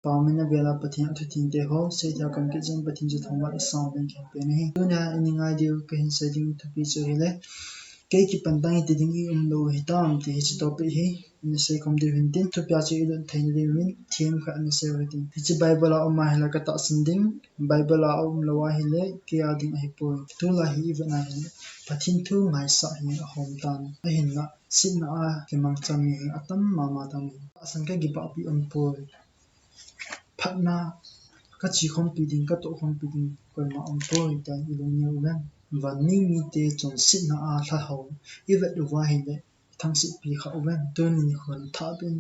Pamina bela pathian thu tin te ho se ja kam ke jam pathin ju thoma sound ben campaign hi tuna ininga dio ke hin setting to be so hele ke ki pantang ti ding lo hitam ti hi topic hi ni se kom de hin tin to pya che idon thain le min theme kha ni se wetin hi bible a ma hela ka ta sinding bible a lo wa hele ke ading hi po tu la hi event a hin pathin thu ngai sa hi hom tan a hin na sin na a ke mang cham hi atam ma tam asan ka gi pa pi on po Patna ka chi khom pi ding ka to khom pi ding ko ma on po ta ilung neu lan và ni mi te chon sit na a tha ho i vet wa hi le thang sit pi kha wen to ni khon tha ben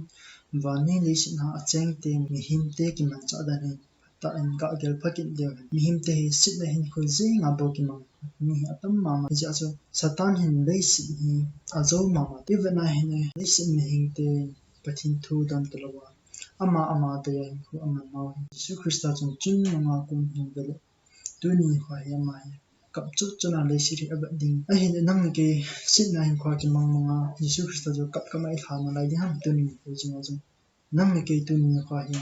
và ni le sit na a cheng te mi him te ki man cha da ni ta en ka gel phakin de mi him te sit na hin khoi ze nga bo ki mang mi atam ma ma ja so satan hin le sit ni a zo ma ma i vet na hin le sit mi him te pathin thu dan to lo ama te ya ku ama no Jesu Christa chon chun ma kun hin bele tu ni khwa ya ma kap chu chuna le siri aba ding a hin nang ke sit na hin khwa ki mang manga Jesu Christa jo kap kama i khana lai ding ham tu ni ko jing a jing nang ke tu ni khwa hi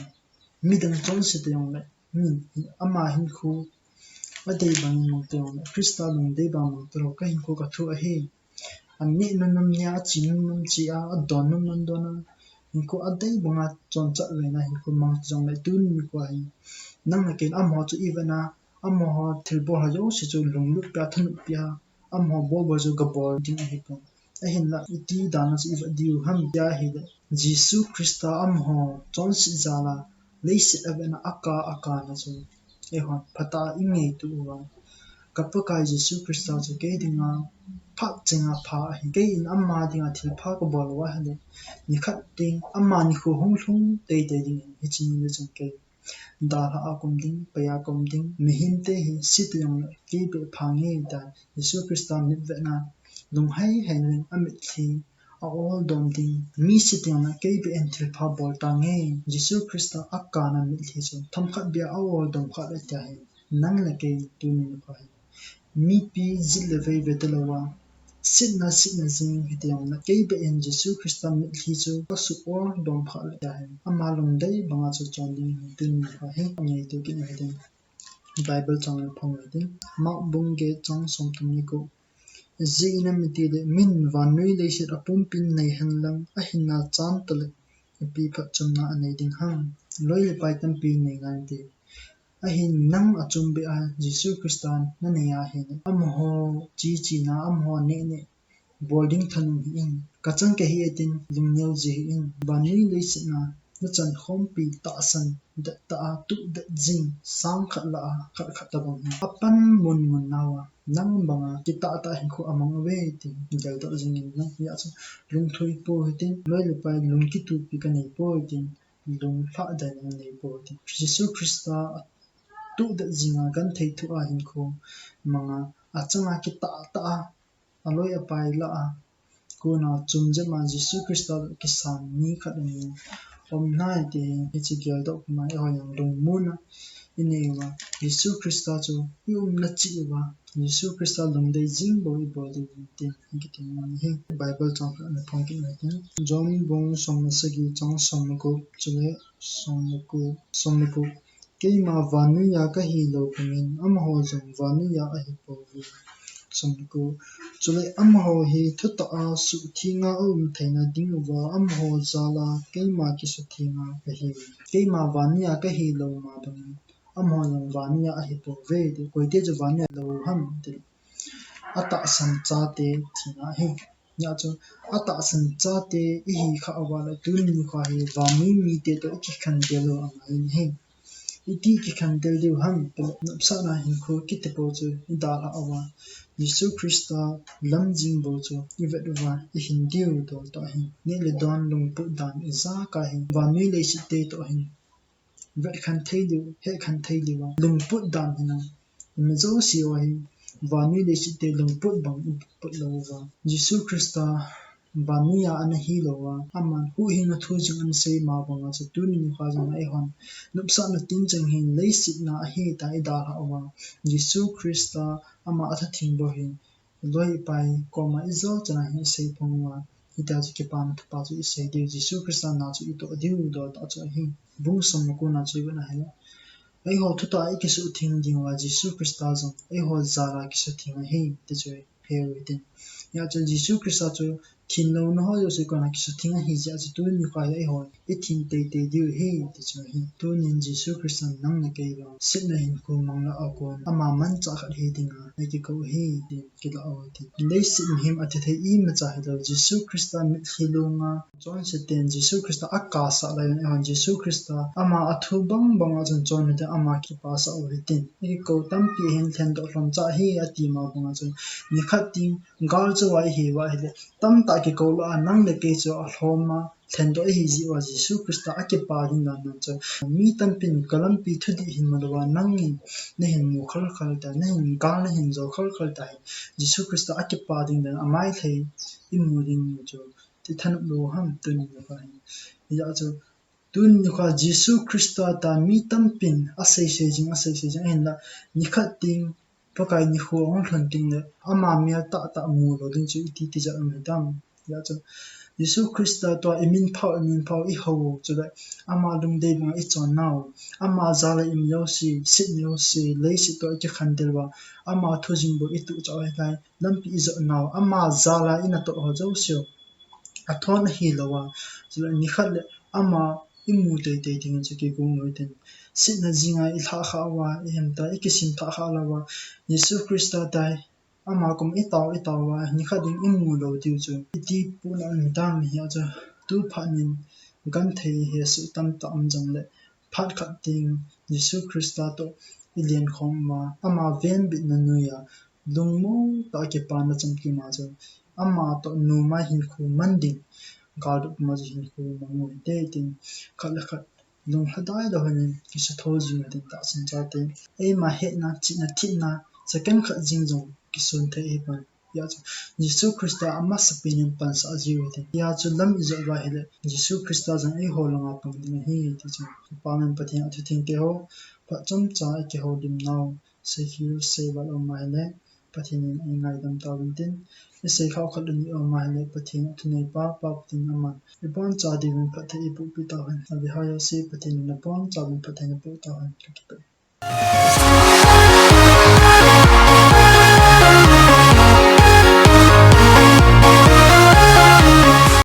mi dang chon se te yong le mi ama hin khu a dei bang mong te yong le Christa lung dei bang mong to ka hin ko ka thu a he an ni nan nam nya chi nam chi a don nam nan don ko adai bunga chon cha le na hi ko mang jong le tu ni ko hi nang na ke am ho chu evena am ho thil bo ha jo si chu lung lu pya thun pya am ho bo chu ga bo ding hi ko a hin la ti dan si eva diu ham ya hi de Jesu Christa am ho chon si za la le si evena aka na chu e ho phata i nge tu wa kappa kai Jesu Christa chu ke dinga pha chenga pha hi ke in amma dinga thil pha ko bol wa ha de ni khat ting amma ni khu hung thung te ding hi chin ni chung ke da ha akum ding pa ya kom ding mi him te hi sit yong ke be phange da Jesu Christa mit ve na lung hai hai len amit thi a all dom ding mi sit yong na ke be en thil pha bol ta nge Jesu Christa akka na mit thi chu tham khat bia a all dom khat le ta hi nang le ke tu ni pa mi pi zil le ve te lo wa sit na zing hi te yong na ke be en Jesu Christa mit thi chu ka su or dom khat le ta hi ama lung dai banga chu chon ding tu ni pa hi nge tu ki nge ding Bible chong le phong le ding ma bung ge chong som tum ni ko zina mi ti de min van nui le shit apum pin nei han lang a hin na chan to le pi phat chum na nei ding hang loi le pai tam pi nei ngan ti a hin nang a chum be a Jesu Christan na ne ya hin am ho chi na am ho ne boarding than in ka chang ke hi etin lim neu je in bani le sit na na chan khom pi ta san da ta tu da jing sang khat la khat ta bang apan mun nawa nang banga ki ta hin khu amang we ti jal to jing in na ya chu lung thui po hitin loi le pai lung ki tu pi ka nei po tin lung pha da nei po ti Jesu Christa tu da jinga kan thei thu a hin khu manga achanga ki ta aloi apai la a ko na chum je ma Jesu Christa ki san ni khat ni om nai te chi gel do ma ho yang dong mu na ini wa Jesu Christa chu yum na chi wa Jesu Christa dong dei jing bo di te ki tin ma hi Bible chang na phong ki na tin John bong som na se gi chang som ko chule som ko ke ma vanu ya ka hi lo kumin am ho jong vanu ya a hi po som ko chule am ho hi thata a su thinga thaina ding wa am ho zala ke ma ki su thinga ka hi ke ma vanu ya ka hi lo ma dong am ho jong vanu ya a hi po ve de koi te jo vanu ya lo ham de ata san cha te thina hi ya chu ata san cha te I hi kha wa la tu ni kha hi wa mi te to ki khan de lo am hi iti ki khan del de ham to sa na hin ko ki te po chu da la awa Jesu Christa lam jing bo chu I vet wa I hin diu to hin ne le don lung pu dan za ka hin wa mi le si te to hin vet khan thei du he khan thei li wa lung pu dan hin me zo si wa hin wa mi le si te lung pu bang pu lo wa Jesu Christa Bania an hi lo wa aman hu hi na thu jing an sei ma banga chu tu ni kha jang ai hon nupsa na tin chang hin lei sit na hi tai da ha wa Jesu Christa ama atha thing bo hi loi pai ko ma izo chana hi sei phong wa ita chu ke pan thu pa chu se de Jesu Christ na chu ito diu do ta chu hi bung som ko na chu na ha ai ho thu ta ai ki su thing ding wa Jesu Christ zo ai ho zara ki su thing hi te chu he wi tin ya chu Jesu Christ chu thin lo no ho yo se ko na ki su thing hi ja chu tu ni ka ai ho I thin te diu hi te chu hi tu nin Jesu Christ nang na ke lo sit na hin ko mang la a ko ama man cha khat hi ding a ki ko hi ti ki la o ti le sit him at the I ma cha hi lo Jesu Christ mit khilunga chon se ten Jesu Christ akka sa la yon Jesu Christ ama athu bang bang a chon te ama ki pa sa o hi tin I ko tam pi hen thlen do hlom cha hi ati ma bang a chon ni khat ting gal chu wa hi tam ta ki ko la nang le ke chu a hloma thlen do hi ji wa Jesu Christ a ke pa din na na chu mi tam pin kalam pi thu di hin ma wa nang in ne hin mu khal khal ta ne hin gal ne hin zo khal khal ta Jesu Christ a ke pa din na amai thei I mu ding chu ti than lo ham tu ni ba ya chu tun ni kha Jesu Christ ta mi tam pin a sei jing en la ni khat ting pakai ni hu ong thon ting le ama mi ta mu lo ding chu ti ja am dam ya chu Jesu Christ to emin phau I ho chu le ama dum de ma I chon now ama zala im yo si sit yo si le si to ki khan del wa ama thu jing bo I tu cha ai lai lam pi zo now ama zala ina to ho zo sio a thon hi lo wa chu le ni khat le ama I mu te ding chu ki gong noi ten sit na jinga I tha kha wa I hem ta I ki sim tha kha la wa Jesu Christ dai ama kum I taw wa ni kha ding I mu lo tiu chu ti pu na mi dam hi cha tu pha nin gan thei he su tam jang le phat khat ting Jesu Christ to I lian khom ma ama ven bit na nu ya lung mo ta ke pa na cham ki ma chu ama to nu ma hin khu man ding gal du ma hin khu ma ngo te ting khat lung hadai da hanin ki sa tho jing na ta sin cha te e ma he na chi na thi na second khat jing jong ki sun the e ban ya chu Jesu Christ ama sapin pan sa ji we te ya chu lam I zo wa hele Jesu Christ jang e ho longa pang ni hi ti chu pa man pathian athu thing te ho pa chom cha ke ho dim now se hi se wa o ma hele pathian I ngai dam ta win tin se khaw khat ni o ma hele pathian athu nei pa tin ama I bon cha di win pathe I pu pi ta han abi ha ya se pathian na bon cha win pathian pu ta han ki pe